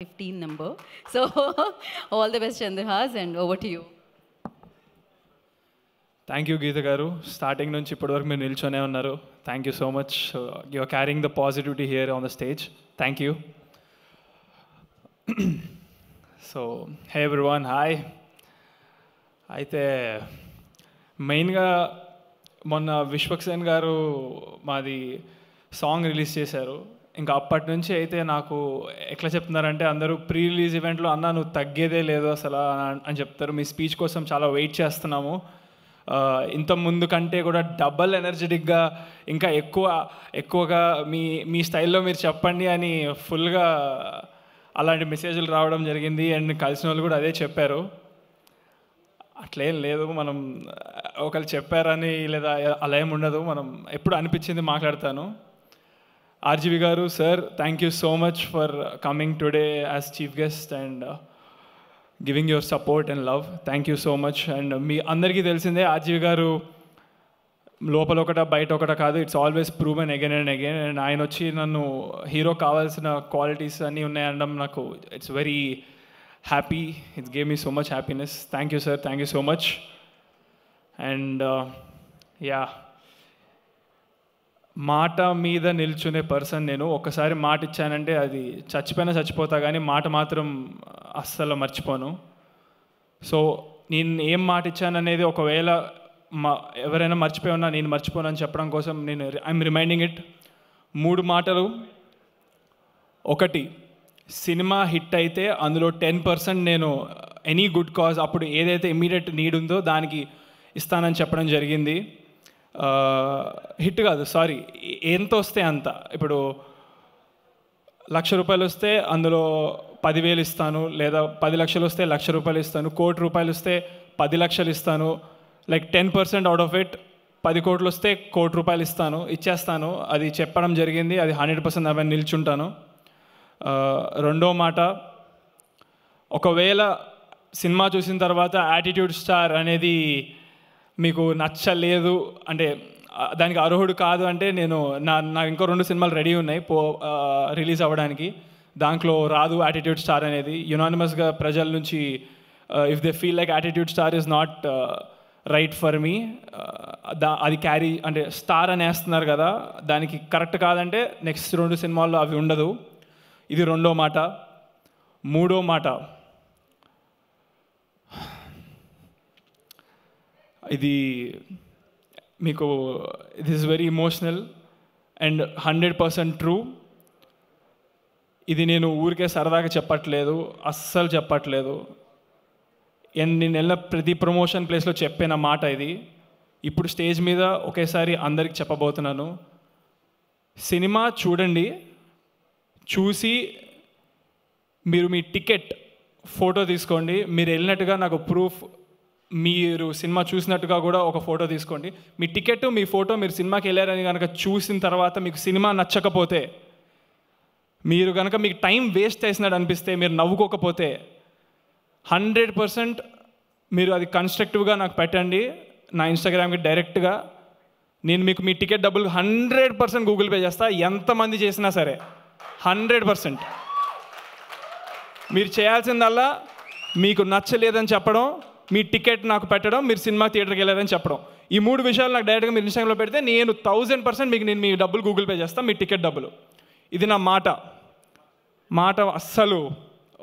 15 number. So all the best, Chandrahas, and over to you. Thank you Geetha గారు. Starting నుంచి ఇప్పటివరకు మీరు నిల్చొనే ఉన్నారు. Thank you so much. You are carrying the positivity here on the stage. Thank you. So hey everyone, hi. అయితే మెయిన్గా మొన్న విశ్వక్సేన్ గారు మాది సాంగ్ రిలీజ్ చేశారు. ఇంకా అప్పటి నుంచి అయితే నాకు ఎట్లా చెప్తున్నారంటే అందరూ ప్రీ రిలీజ్ ఈవెంట్లో అన్నా నువ్వు తగ్గేదే లేదు అసలు అని చెప్తారు. మీ స్పీచ్ కోసం చాలా వెయిట్ చేస్తున్నాము. ఇంత ముందు కంటే కూడా డబల్ ఎనర్జెటిక్గా ఇంకా ఎక్కువగా మీ స్టైల్లో మీరు చెప్పండి అని ఫుల్గా అలాంటి మెసేజ్లు రావడం జరిగింది. అండ్ కలిసిన వాళ్ళు కూడా అదే చెప్పారు. అట్లేం లేదు, మనం ఒకళ్ళు చెప్పారని లేదా అలా ఏమి ఉండదు. మనం ఎప్పుడు అనిపించింది మాట్లాడతాను. ఆర్జీవి గారు, sir, thank you so much for coming today as chief guest and giving your support and love. Thank you so much. And మీ అందరికీ తెలిసిందే ఆర్జీవి గారు లోపల ఒకట బయట ఒకట కాదు, it's always proven again and again. And ఆయన వచ్చి నన్ను హీరో కావాల్సిన క్వాలిటీస్ అన్నీ ఉన్నాయనడం నాకు it's very happy. It's gave me so much happiness. Thank you sir, thank you so much. And yeah, మాట మీద నిల్చునే పర్సన్ నేను. ఒక్కసారి మాట ఇచ్చానంటే అది చచ్చిపోయినా చచ్చిపోతా, కానీ మాట మాత్రం అస్సలు మర్చిపోను. సో నేను ఏం మాట ఇచ్చాననేది ఒకవేళ ఎవరైనా మర్చిపోయి ఉన్నా నేను మర్చిపోను అని చెప్పడం కోసం నేను ఐఎమ్ రిమైండింగ్ ఇట్. 3 మాటలు. ఒకటి, సినిమా హిట్ అయితే అందులో 10% నేను ఎనీ గుడ్ కాజ్ అప్పుడు ఏదైతే ఇమ్మీడియట్ నీడ్ ఉందో దానికి ఇస్తానని చెప్పడం జరిగింది. హిట్ కాదు, సారీ, ఎంత వస్తే అంత. ఇప్పుడు 1,00,000 రూపాయలు వస్తే అందులో 10,000 ఇస్తాను, లేదా 10 లక్షలు వస్తే 1,00,000 రూపాయలు ఇస్తాను, 1 కోటి రూపాయలు వస్తే 10 లక్షలు ఇస్తాను. లైక్ 10% అవుట్ ఆఫ్ ఇట్ 10 కోట్లు వస్తే 1 కోటి రూపాయలు ఇచ్చేస్తాను. అది చెప్పడం జరిగింది. అది 100% అవన్నీ నిల్చుంటాను. రెండో మాట, ఒకవేళ సినిమా చూసిన తర్వాత యాటిట్యూడ్ స్టార్ అనేది మీకు నచ్చలేదు అంటే దానికి అర్హుడు కాదు అంటే నా ఇంకో 2 సినిమాలు రెడీ ఉన్నాయి రిలీజ్ అవ్వడానికి. దాంట్లో రాదు యాటిట్యూడ్ స్టార్ అనేది. యునానిమస్గా ప్రజల నుంచి if they feel like attitude star is not right for me, అది క్యారీ అంటే స్టార్ అని వేస్తున్నారు కదా, దానికి కరెక్ట్ కాదంటే నెక్స్ట్ 2 సినిమాల్లో అవి ఉండదు. ఇది రెండో మాట. మూడో మాట, ఇది మీకు it is very emotional and 100% true. ఇది నేను ఊరికే సరదాగా చెప్పట్లేదు, అస్సలు చెప్పట్లేదు. నేను వెళ్ళిన ప్రతి ప్రమోషన్ ప్లేస్లో చెప్పిన మాట ఇది. ఇప్పుడు స్టేజ్ మీద ఒకేసారి అందరికి చెప్పబోతున్నాను. సినిమా చూడండి, చూసి మీరు మీ టికెట్ ఫోటో తీసుకోండి. మీరు వెళ్ళినట్టుగా నాకు ప్రూఫ్, మీరు సినిమా చూసినట్టుగా కూడా ఒక ఫోటో తీసుకోండి. మీ టికెట్, మీ ఫోటో, మీరు సినిమాకి వెళ్ళారని కనుక చూసిన తర్వాత మీకు సినిమా నచ్చకపోతే, మీరు కనుక మీకు టైం వేస్ట్ చేసినట్టు అనిపిస్తే, మీరు నవ్వుకోకపోతే 100% మీరు అది కన్స్ట్రక్టివ్గా నాకు పెట్టండి నా ఇన్స్టాగ్రామ్కి డైరెక్ట్గా. నేను మీకు మీ టికెట్ డబ్బులు 100% గూగుల్ పే చేస్తా, ఎంతమంది చేసినా సరే. 100%. మీరు చేయాల్సిందల్లా మీకు నచ్చలేదని చెప్పడం, మీ టికెట్ నాకు పెట్టడం, మీరు సినిమా థియేటర్కి వెళ్ళారని చెప్పడం. ఈ 3 విషయాలు నాకు డైరెక్ట్గా మీరు ఇన్స్టాగ్రామ్లో పెడితే నేను 1000% మీకు నేను మీ డబ్బులు గూగుల్ పే చేస్తాను, మీ టికెట్ డబ్బులు. ఇది నా మాట అస్సలు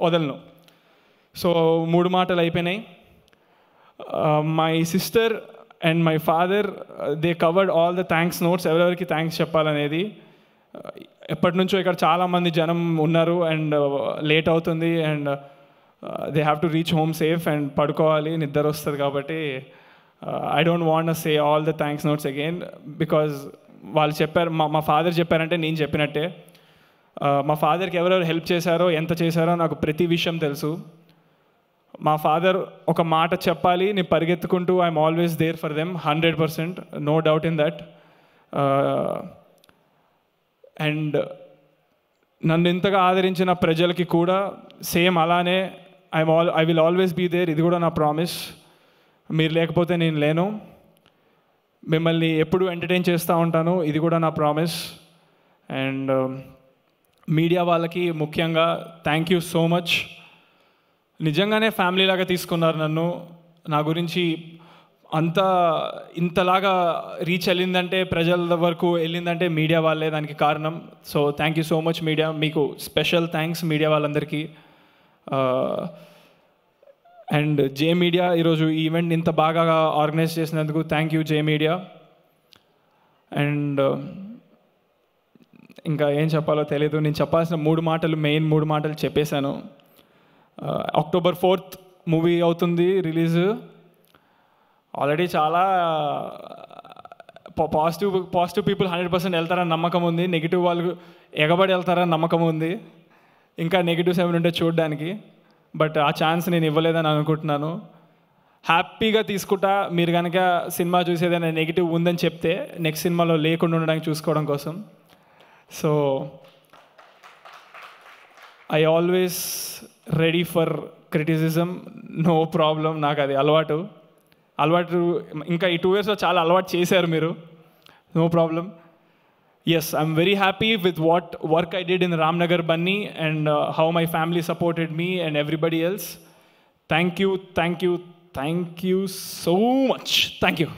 వదలను. సో 3 మాటలు అయిపోయినాయి. My sister and my father they covered all the thanks notes, ఎవరెవరికి థ్యాంక్స్ చెప్పాలనేది. ఎప్పటి నుంచో ఇక్కడ చాలామంది జనం ఉన్నారు అండ్ లేట్ అవుతుంది and they have to reach home safe and పడుకోవాలి, నిద్ర వస్తుంది. కాబట్టి I don't want to say all the thanks notes again, because వాళ్ళు చెప్పారు, మా ఫాదర్ చెప్పారంటే నేను చెప్పినట్టే. మా ఫాదర్కి ఎవరెవరు హెల్ప్ చేశారో, ఎంత చేశారో నాకు ప్రతి విషయం తెలుసు. మా ఫాదర్ ఒక మాట చెప్పాలి, నేను పరిగెత్తుకుంటూ I'm always there for them, 100%, no doubt in that. And నన్ను ఇంతగా ఆదరించిన ప్రజలకి కూడా సేమ్ అలానే I will always be there. ఇది కూడా నా ప్రామిస్. మీరు లేకపోతే నేను లేను. మిమ్మల్ని ఎప్పుడు ఎంటర్టైన్ చేస్తూ ఉంటాను, ఇది కూడా నా ప్రామిస్. అండ్ మీడియా వాళ్ళకి ముఖ్యంగా థ్యాంక్ యూ సో మచ్. నిజంగానే ఫ్యామిలీ లాగా తీసుకున్నారు నన్ను. నా గురించి అంత ఇంతలాగా రీచ్ వెళ్ళిందంటే, ప్రజల వరకు వెళ్ళిందంటే మీడియా వాళ్ళే దానికి కారణం. So thank you so much media. మీకు స్పెషల్ థ్యాంక్స్ మీడియా వాళ్ళందరికీ. అండ్ జే మీడియా ఈరోజు ఈ ఈవెంట్ ఇంత బాగా ఆర్గనైజ్ చేసినందుకు thank you J media. And ఇంకా ఏం చెప్పాలో తెలియదు. నేను చెప్పాల్సిన మెయిన్ మూడు మాటలు చెప్పేశాను. October 4th మూవీ అవుతుంది రిలీజ్. ఆల్రెడీ చాలా పాజిటివ్ పీపుల్ 100% వెళ్తారని నమ్మకం ఉంది. నెగిటివ్ వాళ్ళు ఎగబడి వెళ్తారని నమ్మకం ఉంది. ఇంకా నెగిటివ్స్ ఏమైనా ఉంటే చూడడానికి, బట్ ఆ ఛాన్స్ నేను ఇవ్వలేదని అనుకుంటున్నాను. హ్యాపీగా తీసుకుంటా. మీరు కనుక సినిమా చూసేదైనా నెగిటివ్ ఉందని చెప్తే నెక్స్ట్ సినిమాలో లేకుండా ఉండడానికి చూసుకోవడం కోసం. So I always ready for criticism, no problem. నాకు అది అలవాటు. ఇంకా ఈ 2 yearsలో చాలా అలవాటు చేశారు మీరు, no problem. Yes, I'm very happy with what work I did in Ramnagar Bunny and how my family supported me and everybody else. Thank you so much. Thank you.